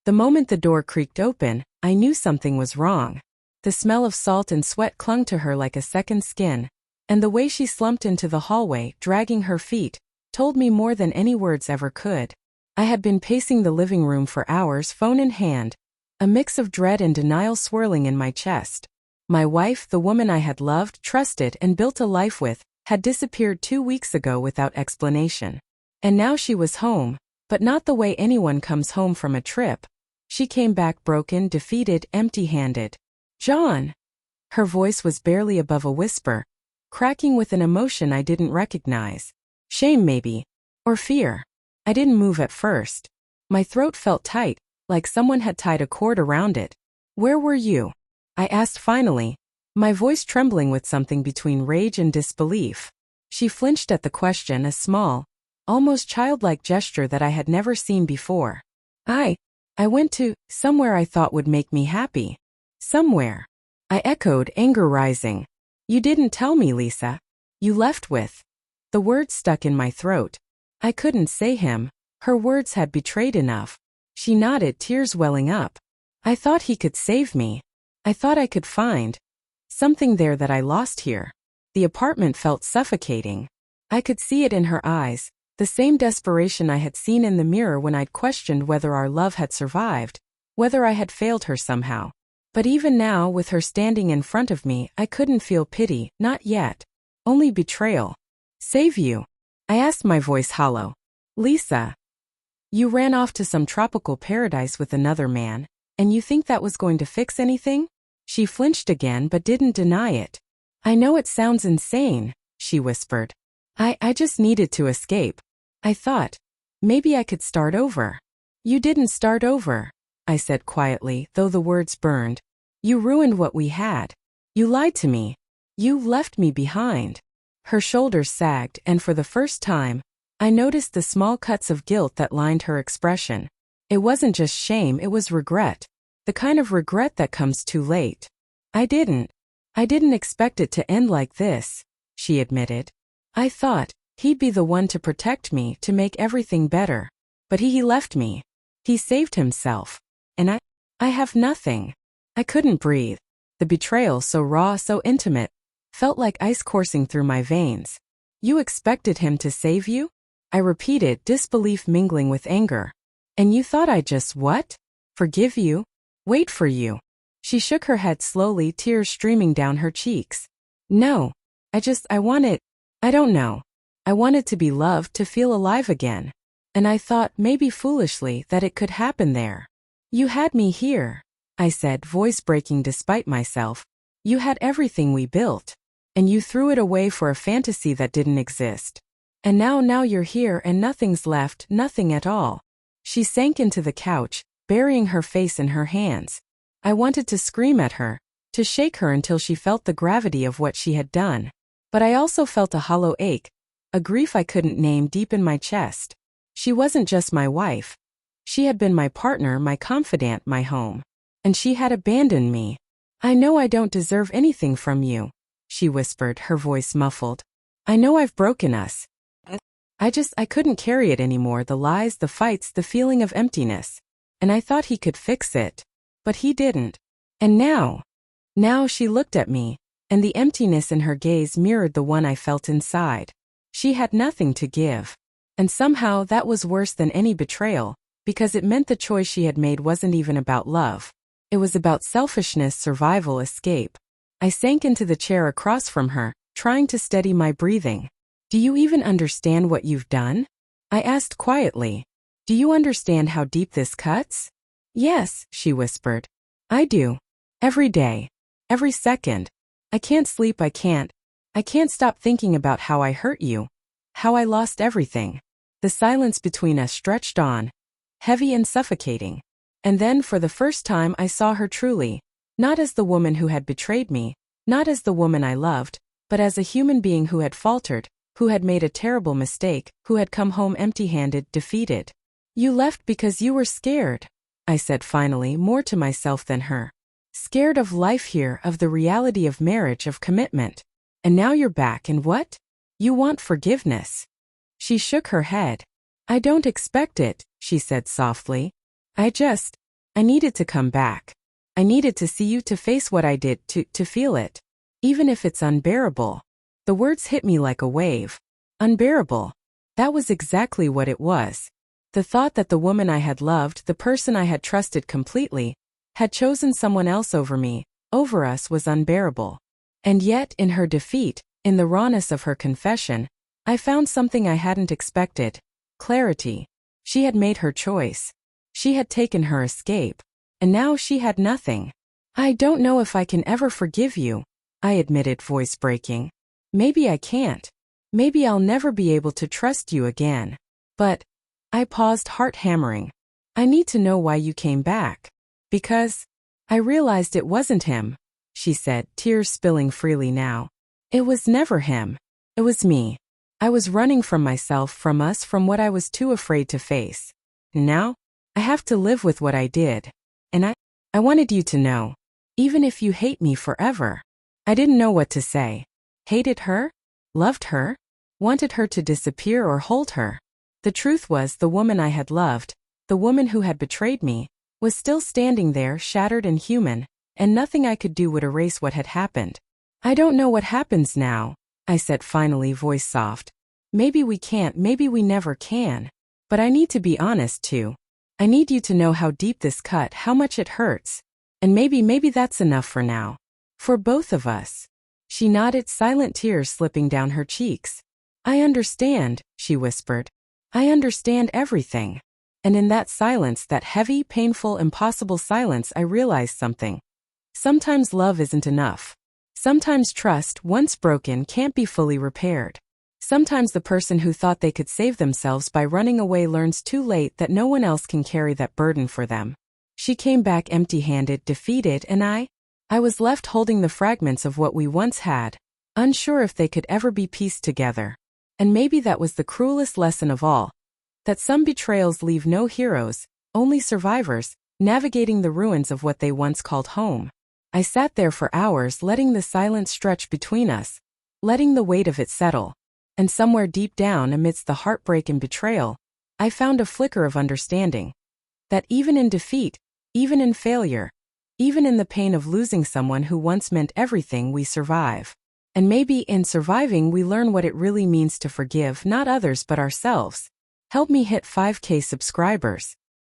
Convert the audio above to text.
The moment the door creaked open, I knew something was wrong. The smell of salt and sweat clung to her like a second skin, and the way she slumped into the hallway, dragging her feet, told me more than any words ever could. I had been pacing the living room for hours, phone in hand, a mix of dread and denial swirling in my chest. My wife, the woman I had loved, trusted, and built a life with, had disappeared 2 weeks ago without explanation. And now she was home, but not the way anyone comes home from a trip. She came back broken, defeated, empty-handed. "John!" Her voice was barely above a whisper, cracking with an emotion I didn't recognize. Shame maybe. Or fear. I didn't move at first. My throat felt tight, like someone had tied a cord around it. "Where were you?" I asked finally, my voice trembling with something between rage and disbelief. She flinched at the question, a small, almost childlike gesture that I had never seen before. I went to somewhere I thought would make me happy." "Somewhere?" I echoed, anger rising. "You didn't tell me, Lisa. You left with..." The words stuck in my throat. I couldn't say him. Her words had betrayed enough. She nodded, tears welling up. "I thought he could save me. I thought I could find something there that I lost here." The apartment felt suffocating. I could see it in her eyes, the same desperation I had seen in the mirror when I'd questioned whether our love had survived, whether I had failed her somehow. But even now, with her standing in front of me, I couldn't feel pity, not yet. Only betrayal. "Save you?" I asked, my voice hollow. "Lisa, you ran off to some tropical paradise with another man, and you think that was going to fix anything?" She flinched again but didn't deny it. "I know it sounds insane," she whispered. I just needed to escape. I thought, maybe I could start over." "You didn't start over," I said quietly, though the words burned. "You ruined what we had. You lied to me. You left me behind." Her shoulders sagged, and for the first time, I noticed the small cuts of guilt that lined her expression. It wasn't just shame, it was regret. The kind of regret that comes too late. I didn't expect it to end like this," she admitted. "I thought he'd be the one to protect me, to make everything better. But he left me. He saved himself. And I have nothing." I couldn't breathe. The betrayal, so raw, so intimate, felt like ice coursing through my veins. "You expected him to save you?" I repeated, disbelief mingling with anger. "And you thought I'd just what? Forgive you? Wait for you?" She shook her head slowly, tears streaming down her cheeks. "No. I wanted, I don't know. I wanted to be loved, to feel alive again. And I thought, maybe foolishly, that it could happen there." "You had me here," I said, voice breaking despite myself. "You had everything we built. And you threw it away for a fantasy that didn't exist. And now you're here and nothing's left, nothing at all." She sank into the couch, burying her face in her hands. I wanted to scream at her, to shake her until she felt the gravity of what she had done. But I also felt a hollow ache, a grief I couldn't name deep in my chest. She wasn't just my wife. She had been my partner, my confidant, my home. And she had abandoned me. "I know I don't deserve anything from you," she whispered, her voice muffled. "I know I've broken us. I couldn't carry it anymore, the lies, the fights, the feeling of emptiness. And I thought he could fix it. But he didn't. And now she looked at me, and the emptiness in her gaze mirrored the one I felt inside. She had nothing to give. And somehow that was worse than any betrayal, because it meant the choice she had made wasn't even about love. It was about selfishness, survival, escape. I sank into the chair across from her, trying to steady my breathing. "Do you even understand what you've done?" I asked quietly. "Do you understand how deep this cuts?" "Yes," she whispered. "I do. Every day. Every second. I can't sleep, I can't stop thinking about how I hurt you. How I lost everything." The silence between us stretched on, heavy and suffocating. And then, for the first time, I saw her truly, not as the woman who had betrayed me, not as the woman I loved, but as a human being who had faltered, who had made a terrible mistake, who had come home empty-handed, defeated. "You left because you were scared," I said finally, more to myself than her. "Scared of life here, of the reality of marriage, of commitment. And now you're back, and what? You want forgiveness." She shook her head. "I don't expect it," she said softly. I needed to come back. I needed to see you, to face what I did, to feel it. Even if it's unbearable. The words hit me like a wave. Unbearable. That was exactly what it was. The thought that the woman I had loved, the person I had trusted completely, had chosen someone else over me, over us, was unbearable. And yet, in her defeat, in the rawness of her confession, I found something I hadn't expected. Clarity. She had made her choice. She had taken her escape. And now she had nothing. I don't know if I can ever forgive you, I admitted, voice breaking. Maybe I can't. Maybe I'll never be able to trust you again. But, I paused, heart hammering. I need to know why you came back. Because I realized it wasn't him, she said, tears spilling freely now. It was never him. It was me. I was running from myself, from us, from what I was too afraid to face. And now, I have to live with what I did. And I wanted you to know. Even if you hate me forever. I didn't know what to say. Hated her? Loved her? Wanted her to disappear or hold her? The truth was, the woman I had loved, the woman who had betrayed me, was still standing there, shattered and human, and nothing I could do would erase what had happened. I don't know what happens now, I said finally, voice soft. Maybe we can't, maybe we never can. But I need to be honest too. I need you to know how deep this cut, how much it hurts. And maybe that's enough for now. For both of us. She nodded, silent tears slipping down her cheeks. I understand, she whispered. I understand everything. And in that silence, that heavy, painful, impossible silence, I realized something. Sometimes love isn't enough. Sometimes trust, once broken, can't be fully repaired. Sometimes the person who thought they could save themselves by running away learns too late that no one else can carry that burden for them. She came back empty-handed, defeated, and I was left holding the fragments of what we once had, unsure if they could ever be pieced together. And maybe that was the cruelest lesson of all. That some betrayals leave no heroes, only survivors, navigating the ruins of what they once called home. I sat there for hours, letting the silence stretch between us, letting the weight of it settle. And somewhere deep down, amidst the heartbreak and betrayal, I found a flicker of understanding. That even in defeat, even in failure, even in the pain of losing someone who once meant everything, we survive. And maybe in surviving we learn what it really means to forgive not others but ourselves. Help me hit 5K subscribers.